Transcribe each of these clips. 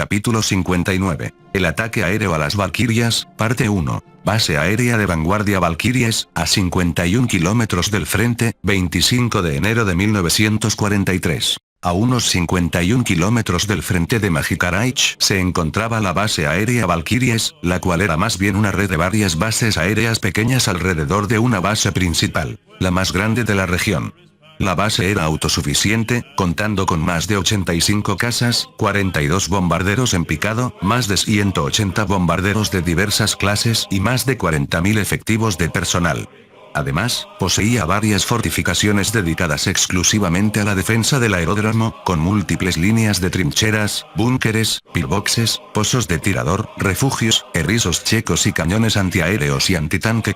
Capítulo 59. El ataque aéreo a las Valquirias, parte 1. Base aérea de vanguardia Valkyries, a 51 kilómetros del frente, 25 de enero de 1943. A unos 51 kilómetros del frente de Magikaraich se encontraba la base aérea Valkyries, la cual era más bien una red de varias bases aéreas pequeñas alrededor de una base principal, la más grande de la región. La base era autosuficiente, contando con más de 85 casas, 42 bombarderos en picado, más de 180 bombarderos de diversas clases y más de 40.000 efectivos de personal. Además, poseía varias fortificaciones dedicadas exclusivamente a la defensa del aeródromo, con múltiples líneas de trincheras, búnkeres, pillboxes, pozos de tirador, refugios, erisos checos y cañones antiaéreos y antitanque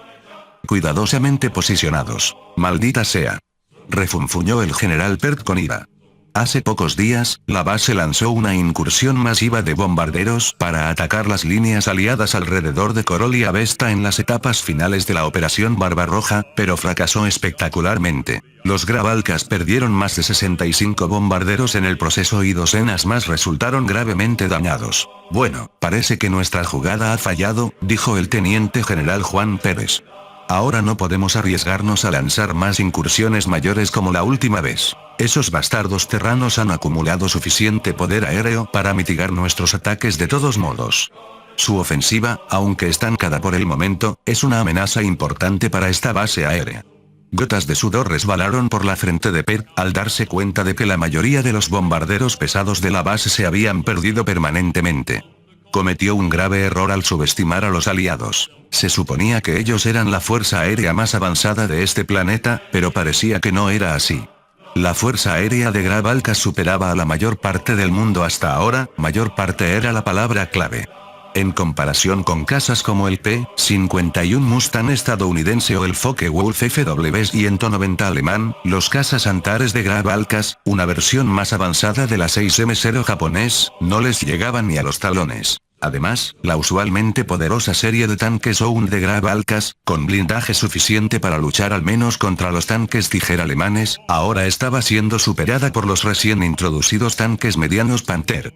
cuidadosamente posicionados. Maldita sea, refunfuñó el general Pert con ira. Hace pocos días, la base lanzó una incursión masiva de bombarderos para atacar las líneas aliadas alrededor de Korol y Avesta en las etapas finales de la Operación Barbarroja, pero fracasó espectacularmente. Los Grabálkas perdieron más de 65 bombarderos en el proceso y docenas más resultaron gravemente dañados. Bueno, parece que nuestra jugada ha fallado, dijo el teniente general Juan Pérez. Ahora no podemos arriesgarnos a lanzar más incursiones mayores como la última vez. Esos bastardos terranos han acumulado suficiente poder aéreo para mitigar nuestros ataques de todos modos. Su ofensiva, aunque estancada por el momento, es una amenaza importante para esta base aérea. Gotas de sudor resbalaron por la frente de Pert al darse cuenta de que la mayoría de los bombarderos pesados de la base se habían perdido permanentemente. Cometió un grave error al subestimar a los aliados. Se suponía que ellos eran la fuerza aérea más avanzada de este planeta, pero parecía que no era así. La fuerza aérea de Grabálkas superaba a la mayor parte del mundo hasta ahora, mayor parte era la palabra clave. En comparación con casas como el P-51 Mustang estadounidense o el Focke-Wulf FW-190 alemán, los cazas Antares de Grabálkas, una versión más avanzada de la 6M0 japonés, no les llegaban ni a los talones. Además, la usualmente poderosa serie de tanques Ound de Grabálkas, con blindaje suficiente para luchar al menos contra los tanques Tiger alemanes, ahora estaba siendo superada por los recién introducidos tanques medianos Panther.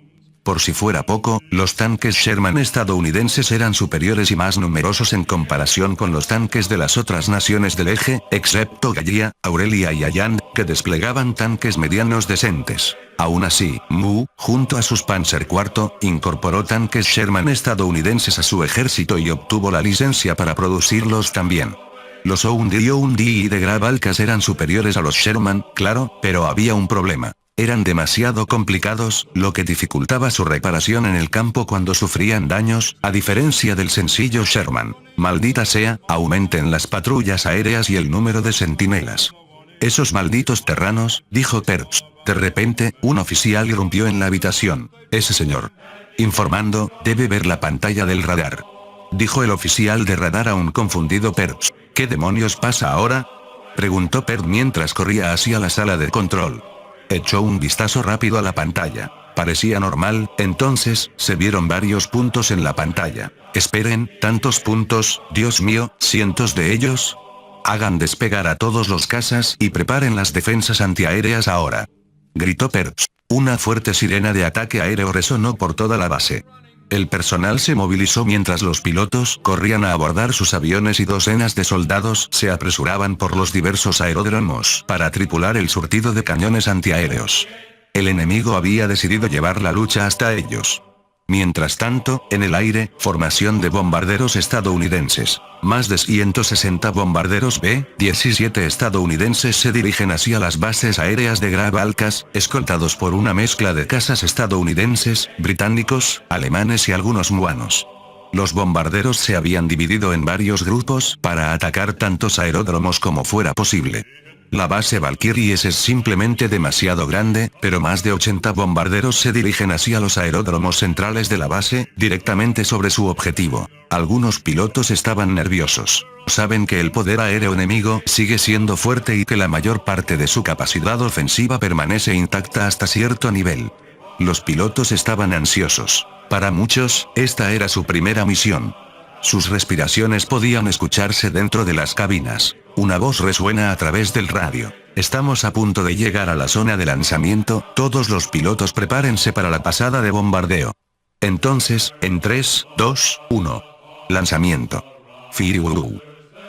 Por si fuera poco, los tanques Sherman estadounidenses eran superiores y más numerosos en comparación con los tanques de las otras naciones del eje, excepto Gallia, Aurelia y Alland, que desplegaban tanques medianos decentes. Aún así, Mu, junto a sus Panzer IV, incorporó tanques Sherman estadounidenses a su ejército y obtuvo la licencia para producirlos también. Los Ound de Grabálkas eran superiores a los Sherman, claro, pero había un problema. Eran demasiado complicados, lo que dificultaba su reparación en el campo cuando sufrían daños, a diferencia del sencillo Sherman. Maldita sea, aumenten las patrullas aéreas y el número de centinelas. Esos malditos terranos, dijo Perch. De repente, un oficial irrumpió en la habitación. Ese señor. Informando, debe ver la pantalla del radar. Dijo el oficial de radar a un confundido Perch. ¿Qué demonios pasa ahora? Preguntó Perch mientras corría hacia la sala de control. Echó un vistazo rápido a la pantalla. Parecía normal, entonces, se vieron varios puntos en la pantalla. Esperen, ¿tantos puntos? Dios mío, ¿cientos de ellos? Hagan despegar a todos los cazas y preparen las defensas antiaéreas ahora. Gritó Perch. Una fuerte sirena de ataque aéreo resonó por toda la base. El personal se movilizó mientras los pilotos corrían a abordar sus aviones y docenas de soldados se apresuraban por los diversos aeródromos para tripular el surtido de cañones antiaéreos. El enemigo había decidido llevar la lucha hasta ellos. Mientras tanto, en el aire, formación de bombarderos estadounidenses. Más de 160 bombarderos B-17 estadounidenses se dirigen hacia las bases aéreas de Grabálkas, escoltados por una mezcla de cazas estadounidenses, británicos, alemanes y algunos muanos. Los bombarderos se habían dividido en varios grupos para atacar tantos aeródromos como fuera posible. La base Valkyries es simplemente demasiado grande, pero más de 80 bombarderos se dirigen hacia los aeródromos centrales de la base, directamente sobre su objetivo. Algunos pilotos estaban nerviosos. Saben que el poder aéreo enemigo sigue siendo fuerte y que la mayor parte de su capacidad ofensiva permanece intacta hasta cierto nivel. Los pilotos estaban ansiosos. Para muchos, esta era su primera misión. Sus respiraciones podían escucharse dentro de las cabinas. Una voz resuena a través del radio. Estamos a punto de llegar a la zona de lanzamiento, todos los pilotos prepárense para la pasada de bombardeo. Entonces, en 3, 2, 1. Lanzamiento. Fiu.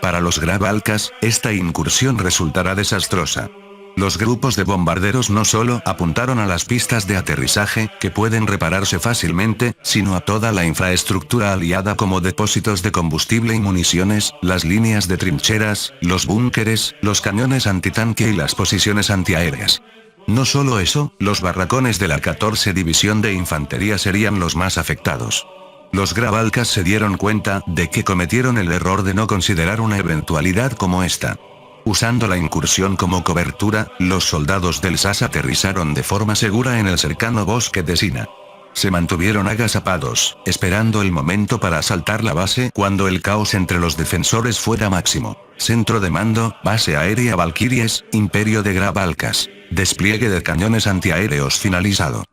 Para los Grab-Alcas, esta incursión resultará desastrosa. Los grupos de bombarderos no solo apuntaron a las pistas de aterrizaje, que pueden repararse fácilmente, sino a toda la infraestructura aliada como depósitos de combustible y municiones, las líneas de trincheras, los búnkeres, los cañones antitanque y las posiciones antiaéreas. No solo eso, los barracones de la 14 División de Infantería serían los más afectados. Los Grab-Alcas se dieron cuenta de que cometieron el error de no considerar una eventualidad como esta. Usando la incursión como cobertura, los soldados del SAS aterrizaron de forma segura en el cercano bosque de Sina. Se mantuvieron agazapados, esperando el momento para asaltar la base cuando el caos entre los defensores fuera máximo. Centro de mando, base aérea Valkyries, Imperio de Grab-Alcas. Despliegue de cañones antiaéreos finalizado.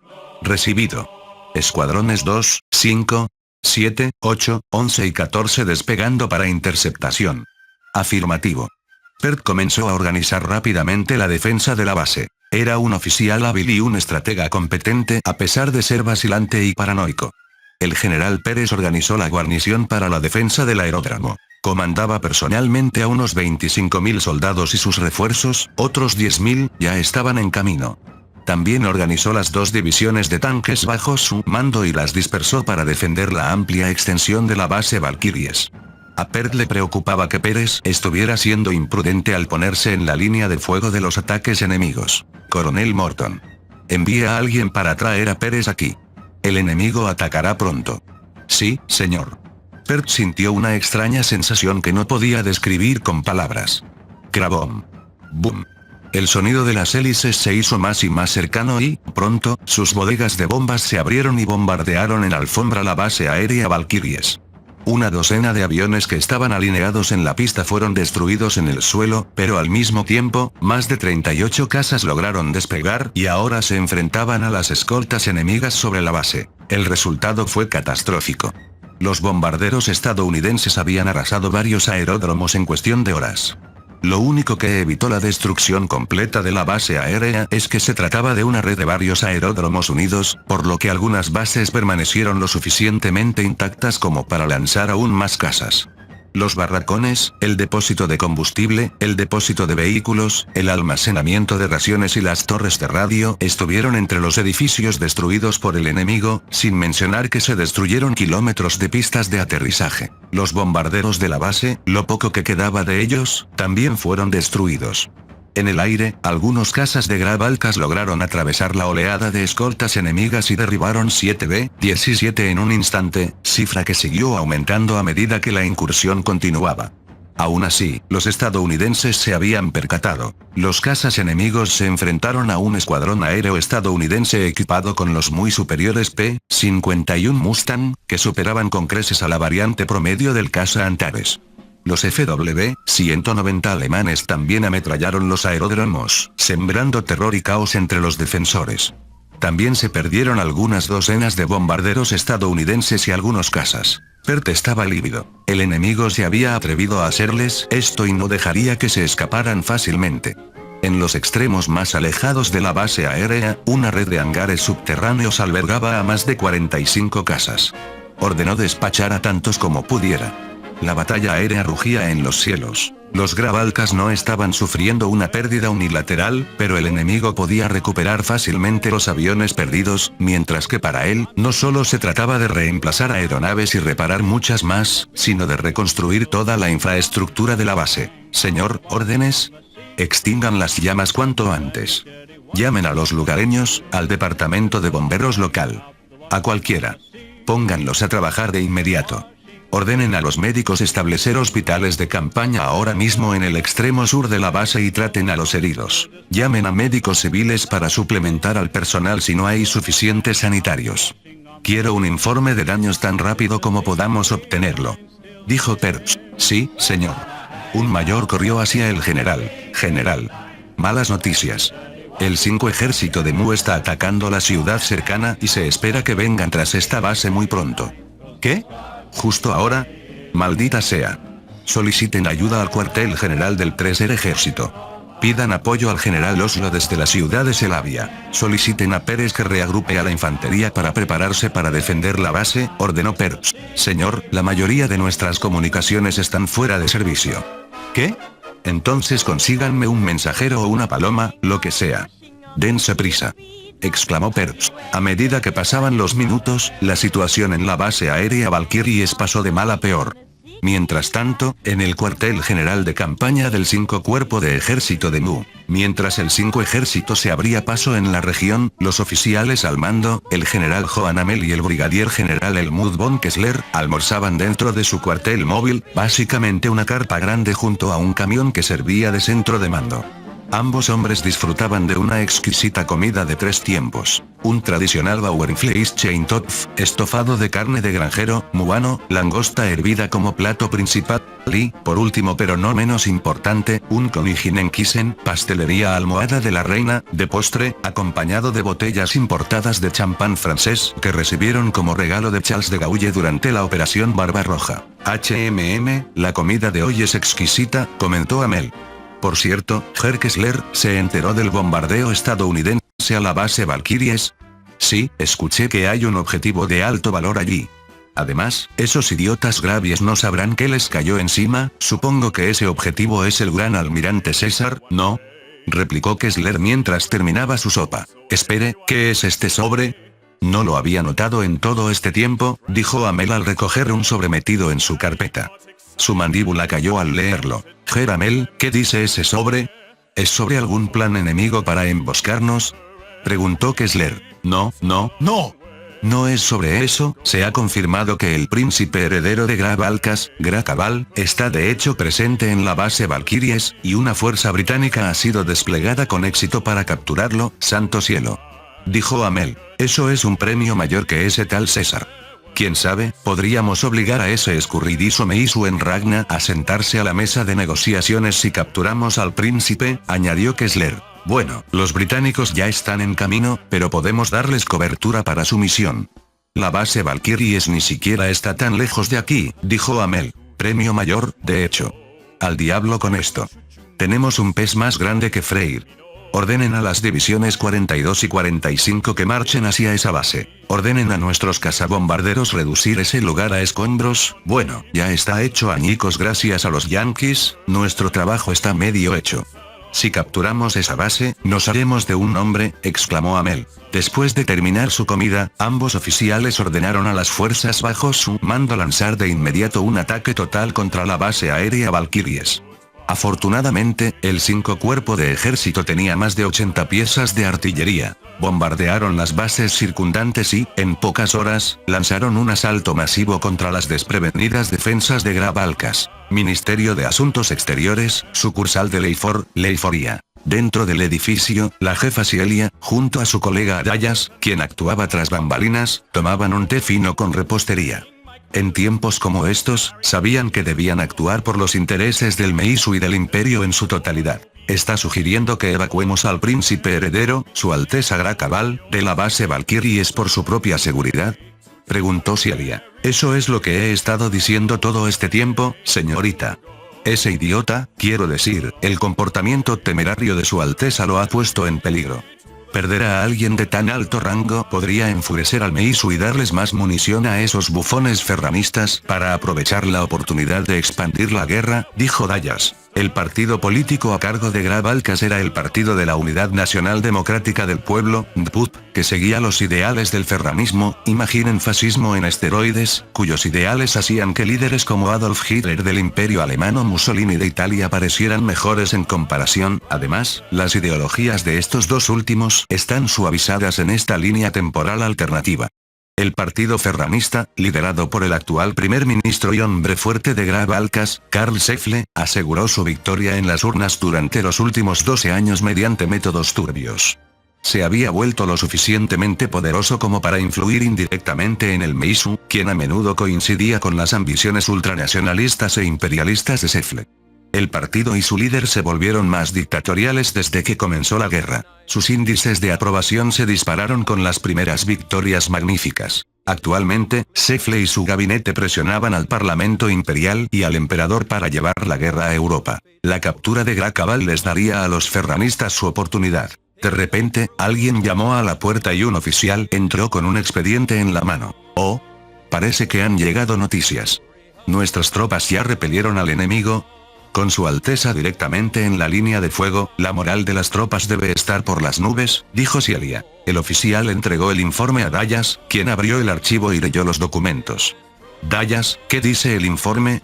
Recibido. Escuadrones 2, 5, 7, 8, 11 y 14 despegando para interceptación. Afirmativo. Pert comenzó a organizar rápidamente la defensa de la base. Era un oficial hábil y un estratega competente a pesar de ser vacilante y paranoico. El general Pérez organizó la guarnición para la defensa del aeródromo. Comandaba personalmente a unos 25.000 soldados y sus refuerzos, otros 10.000, ya estaban en camino. También organizó las 2 divisiones de tanques bajo su mando y las dispersó para defender la amplia extensión de la base Valkyries. A Pert le preocupaba que Pérez estuviera siendo imprudente al ponerse en la línea de fuego de los ataques enemigos. Coronel Morton. Envíe a alguien para traer a Pérez aquí. El enemigo atacará pronto. Sí, señor. Pert sintió una extraña sensación que no podía describir con palabras. Crabom. Boom. El sonido de las hélices se hizo más y más cercano y, pronto, sus bodegas de bombas se abrieron y bombardearon en alfombra la base aérea Valkyries. Una docena de aviones que estaban alineados en la pista fueron destruidos en el suelo, pero al mismo tiempo, más de 38 cazas lograron despegar y ahora se enfrentaban a las escoltas enemigas sobre la base. El resultado fue catastrófico. Los bombarderos estadounidenses habían arrasado varios aeródromos en cuestión de horas. Lo único que evitó la destrucción completa de la base aérea es que se trataba de una red de varios aeródromos unidos, por lo que algunas bases permanecieron lo suficientemente intactas como para lanzar aún más casas. Los barracones, el depósito de combustible, el depósito de vehículos, el almacenamiento de raciones y las torres de radio estuvieron entre los edificios destruidos por el enemigo, sin mencionar que se destruyeron kilómetros de pistas de aterrizaje. Los bombarderos de la base, lo poco que quedaba de ellos, también fueron destruidos. En el aire, algunos cazas de Grab-Alcas lograron atravesar la oleada de escoltas enemigas y derribaron 7 B-17 en un instante, cifra que siguió aumentando a medida que la incursión continuaba. Aún así, los estadounidenses se habían percatado. Los cazas enemigos se enfrentaron a un escuadrón aéreo estadounidense equipado con los muy superiores P-51 Mustang, que superaban con creces a la variante promedio del caza Antares. Los FW-190 alemanes también ametrallaron los aeródromos, sembrando terror y caos entre los defensores. También se perdieron algunas docenas de bombarderos estadounidenses y algunos cazas. Pert estaba lívido. El enemigo se había atrevido a hacerles esto y no dejaría que se escaparan fácilmente. En los extremos más alejados de la base aérea, una red de hangares subterráneos albergaba a más de 45 cazas. Ordenó despachar a tantos como pudiera. La batalla aérea rugía en los cielos. Los Grab-Alcas no estaban sufriendo una pérdida unilateral, pero el enemigo podía recuperar fácilmente los aviones perdidos, mientras que para él, no solo se trataba de reemplazar aeronaves y reparar muchas más, sino de reconstruir toda la infraestructura de la base. Señor, ¿órdenes? Extingan las llamas cuanto antes. Llamen a los lugareños, al departamento de bomberos local. A cualquiera. Pónganlos a trabajar de inmediato. Ordenen a los médicos establecer hospitales de campaña ahora mismo en el extremo sur de la base y traten a los heridos. Llamen a médicos civiles para suplementar al personal si no hay suficientes sanitarios. Quiero un informe de daños tan rápido como podamos obtenerlo. Dijo Perch. Sí, señor. Un mayor corrió hacia el general. General. Malas noticias. El 5 ejército de Mu está atacando la ciudad cercana y se espera que vengan tras esta base muy pronto. ¿Qué? ¿Justo ahora? Maldita sea. Soliciten ayuda al cuartel general del Tercer Ejército. Pidan apoyo al general Oslo desde la ciudad de Selavia. Soliciten a Pérez que reagrupe a la infantería para prepararse para defender la base, ordenó Pérez. Señor, la mayoría de nuestras comunicaciones están fuera de servicio. ¿Qué? Entonces consíganme un mensajero o una paloma, lo que sea. Dense prisa, exclamó Pérez. A medida que pasaban los minutos, la situación en la base aérea Valkyries pasó de mal a peor. Mientras tanto, en el cuartel general de campaña del 5 Cuerpo de Ejército de Mu, mientras el 5 Ejército se abría paso en la región, los oficiales al mando, el general Johan Amel y el brigadier general Helmut von Kessler, almorzaban dentro de su cuartel móvil, básicamente una carpa grande junto a un camión que servía de centro de mando. Ambos hombres disfrutaban de una exquisita comida de 3 tiempos. Un tradicional Bauernfleisch-Eintopf, estofado de carne de granjero, muano, langosta hervida como plato principal, y, por último pero no menos importante, un Königinnenkissen, pastelería almohada de la reina, de postre, acompañado de botellas importadas de champán francés, que recibieron como regalo de Charles de Gaulle durante la Operación Barbarroja. La comida de hoy es exquisita, comentó Amel. Por cierto, Herr Kessler, ¿se enteró del bombardeo estadounidense a la base Valkyries? Sí, escuché que hay un objetivo de alto valor allí. Además, esos idiotas Gravies no sabrán qué les cayó encima, supongo que ese objetivo es el gran almirante César, ¿no? Replicó Kessler mientras terminaba su sopa. Espere, ¿qué es este sobre? No lo había notado en todo este tiempo, dijo Amel al recoger un sobre metido en su carpeta. Su mandíbula cayó al leerlo. Herr Amel, ¿qué dice ese sobre? ¿Es sobre algún plan enemigo para emboscarnos? Preguntó Kessler. No. No es sobre eso, se ha confirmado que el príncipe heredero de Graf Alcas, Gracabal, está de hecho presente en la base Valkyries, y una fuerza británica ha sido desplegada con éxito para capturarlo, santo cielo. Dijo Amel. Eso es un premio mayor que ese tal César. Quién sabe, podríamos obligar a ese escurridizo Meisu en Ragna a sentarse a la mesa de negociaciones si capturamos al príncipe, añadió Kessler. Bueno, los británicos ya están en camino, pero podemos darles cobertura para su misión. La base Valkyries ni siquiera está tan lejos de aquí, dijo Amel. Premio mayor, de hecho. Al diablo con esto. Tenemos un pez más grande que Freyr. Ordenen a las divisiones 42 y 45 que marchen hacia esa base. Ordenen a nuestros cazabombarderos reducir ese lugar a escombros. Bueno, ya está hecho añicos gracias a los yanquis, nuestro trabajo está medio hecho. Si capturamos esa base, nos haremos de un nombre, exclamó Amel. Después de terminar su comida, ambos oficiales ordenaron a las fuerzas bajo su mando lanzar de inmediato un ataque total contra la base aérea Valkyries. Afortunadamente, el 5 Cuerpo de Ejército tenía más de 80 piezas de artillería. Bombardearon las bases circundantes y, en pocas horas, lanzaron un asalto masivo contra las desprevenidas defensas de Graf Alcas. Ministerio de Asuntos Exteriores, sucursal de Leiforia. Dentro del edificio, la jefa Cielia, junto a su colega Adayas, quien actuaba tras bambalinas, tomaban un té fino con repostería. En tiempos como estos, sabían que debían actuar por los intereses del Meisu y del imperio en su totalidad. ¿Está sugiriendo que evacuemos al príncipe heredero, su Alteza Gracabal, de la base Valkyries por su propia seguridad? Preguntó Cielia. Eso es lo que he estado diciendo todo este tiempo, señorita. Ese idiota, quiero decir, el comportamiento temerario de su Alteza lo ha puesto en peligro. Perder a alguien de tan alto rango podría enfurecer al Meisu y darles más munición a esos bufones ferranistas para aprovechar la oportunidad de expandir la guerra, dijo Dayas. El partido político a cargo de Graf Alcas era el Partido de la Unidad Nacional Democrática del Pueblo, NPUT, que seguía los ideales del ferranismo, imaginen fascismo en esteroides, cuyos ideales hacían que líderes como Adolf Hitler del Imperio Alemán o Mussolini de Italia parecieran mejores en comparación. Además, las ideologías de estos dos últimos están suavizadas en esta línea temporal alternativa. El partido ferranista, liderado por el actual primer ministro y hombre fuerte de Graf Alcas, Karl Scheffle, aseguró su victoria en las urnas durante los últimos 12 años mediante métodos turbios. Se había vuelto lo suficientemente poderoso como para influir indirectamente en el Meisu, quien a menudo coincidía con las ambiciones ultranacionalistas e imperialistas de Scheffle. El partido y su líder se volvieron más dictatoriales desde que comenzó la guerra. Sus índices de aprobación se dispararon con las primeras victorias magníficas. Actualmente, Sefle y su gabinete presionaban al Parlamento Imperial y al Emperador para llevar la guerra a Europa. La captura de Gracabal les daría a los ferranistas su oportunidad. De repente, alguien llamó a la puerta y un oficial entró con un expediente en la mano. Oh, parece que han llegado noticias. Nuestras tropas ya repelieron al enemigo. Con su Alteza directamente en la línea de fuego, la moral de las tropas debe estar por las nubes, dijo Cialia. El oficial entregó el informe a Dayas, quien abrió el archivo y leyó los documentos. Dayas, ¿qué dice el informe?,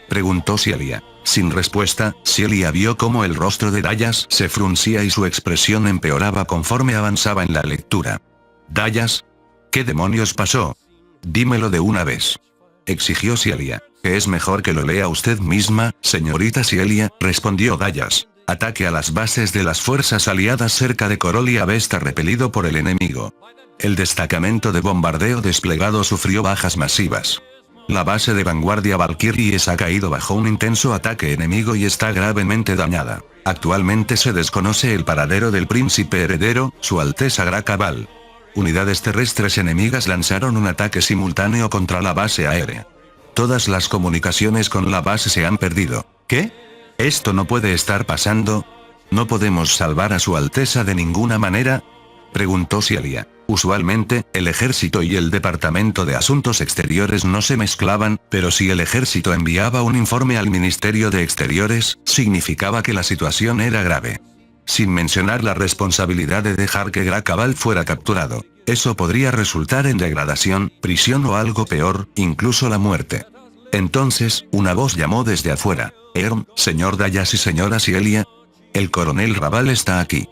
preguntó Cialia. Sin respuesta, Cialia vio cómo el rostro de Dayas se fruncía y su expresión empeoraba conforme avanzaba en la lectura. Dayas, ¿qué demonios pasó? Dímelo de una vez, exigió Cialia. Que es mejor que lo lea usted misma, señorita Cialia, respondió Dayas. Ataque a las bases de las fuerzas aliadas cerca de Corolia Vesta repelido por el enemigo. El destacamento de bombardeo desplegado sufrió bajas masivas. La base de vanguardia Valkyries ha caído bajo un intenso ataque enemigo y está gravemente dañada. Actualmente se desconoce el paradero del príncipe heredero, su Alteza Gracabal. Unidades terrestres enemigas lanzaron un ataque simultáneo contra la base aérea. Todas las comunicaciones con la base se han perdido. ¿Qué? ¿Esto no puede estar pasando? ¿No podemos salvar a su Alteza de ninguna manera?, preguntó Cialia. Usualmente, el ejército y el Departamento de Asuntos Exteriores no se mezclaban, pero si el ejército enviaba un informe al Ministerio de Exteriores, significaba que la situación era grave. Sin mencionar la responsabilidad de dejar que Gracabal fuera capturado. Eso podría resultar en degradación, prisión o algo peor, incluso la muerte. Entonces, una voz llamó desde afuera. Señor Dayas y señora Cialia. El coronel Raval está aquí.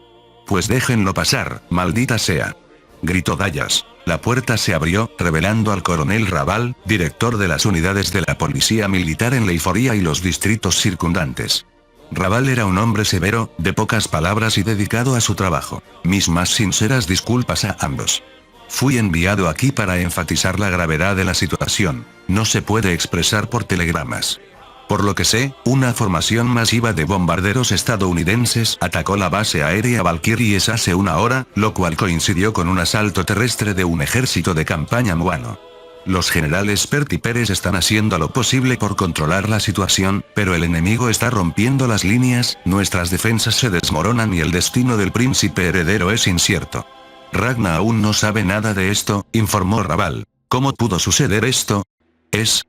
Pues déjenlo pasar, maldita sea, gritó Dayas. La puerta se abrió, revelando al coronel Raval, director de las unidades de la policía militar en Leiforia y los distritos circundantes. Raval era un hombre severo, de pocas palabras y dedicado a su trabajo. Mis más sinceras disculpas a ambos. Fui enviado aquí para enfatizar la gravedad de la situación. No se puede expresar por telegramas. Por lo que sé, una formación masiva de bombarderos estadounidenses atacó la base aérea Valkyries hace una hora, lo cual coincidió con un asalto terrestre de un ejército de campaña muano. Los generales Pert y Pérez están haciendo lo posible por controlar la situación, pero el enemigo está rompiendo las líneas, nuestras defensas se desmoronan y el destino del príncipe heredero es incierto. Ragna aún no sabe nada de esto, informó Raval. ¿Cómo pudo suceder esto?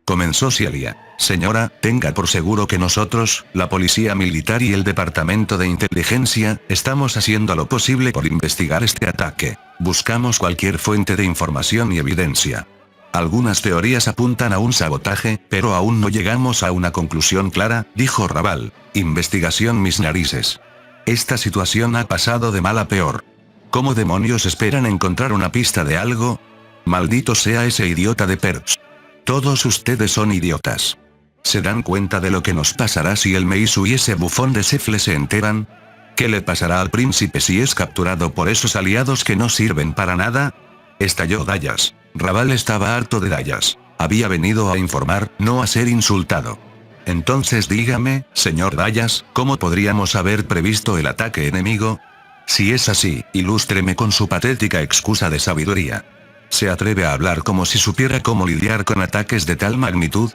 Comenzó Cialia. Señora, tenga por seguro que nosotros, la policía militar y el departamento de inteligencia, estamos haciendo lo posible por investigar este ataque. Buscamos cualquier fuente de información y evidencia. Algunas teorías apuntan a un sabotaje, pero aún no llegamos a una conclusión clara, dijo Raval. Investigación mis narices. Esta situación ha pasado de mal a peor. ¿Cómo demonios esperan encontrar una pista de algo? Maldito sea ese idiota de Perch. Todos ustedes son idiotas. ¿Se dan cuenta de lo que nos pasará si el Meisu y ese bufón de Sefle se enteran? ¿Qué le pasará al príncipe si es capturado por esos aliados que no sirven para nada? Estalló Dayas. Raval estaba harto de Dayas. Había venido a informar, no a ser insultado. Entonces dígame, señor Dayas, ¿cómo podríamos haber previsto el ataque enemigo? Si es así, ilústreme con su patética excusa de sabiduría. ¿Se atreve a hablar como si supiera cómo lidiar con ataques de tal magnitud?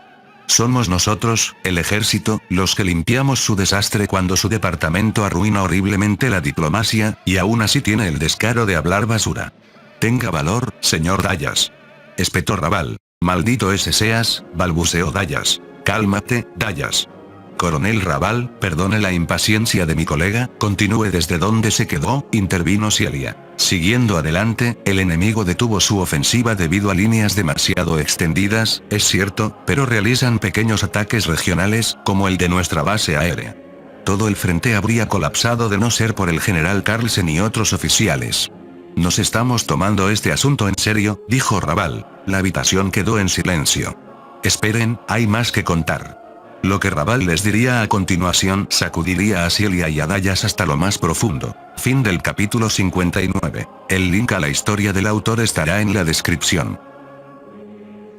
Somos nosotros, el ejército, los que limpiamos su desastre cuando su departamento arruina horriblemente la diplomacia, y aún así tiene el descaro de hablar basura. Tenga valor, señor Dayas, espetó Raval. Maldito ese seas, balbuceó Dayas. Cálmate, Dayas. Coronel Raval, perdone la impaciencia de mi colega, continúe desde donde se quedó, intervino Cialia. Siguiendo adelante, el enemigo detuvo su ofensiva debido a líneas demasiado extendidas, es cierto, pero realizan pequeños ataques regionales, como el de nuestra base aérea. Todo el frente habría colapsado de no ser por el general Carlsen y otros oficiales. Nos estamos tomando este asunto en serio, dijo Raval. La habitación quedó en silencio. Esperen, hay más que contar. Lo que Raval les diría a continuación sacudiría a Cialia y a Dayas hasta lo más profundo. Fin del capítulo 59. El link a la historia del autor estará en la descripción.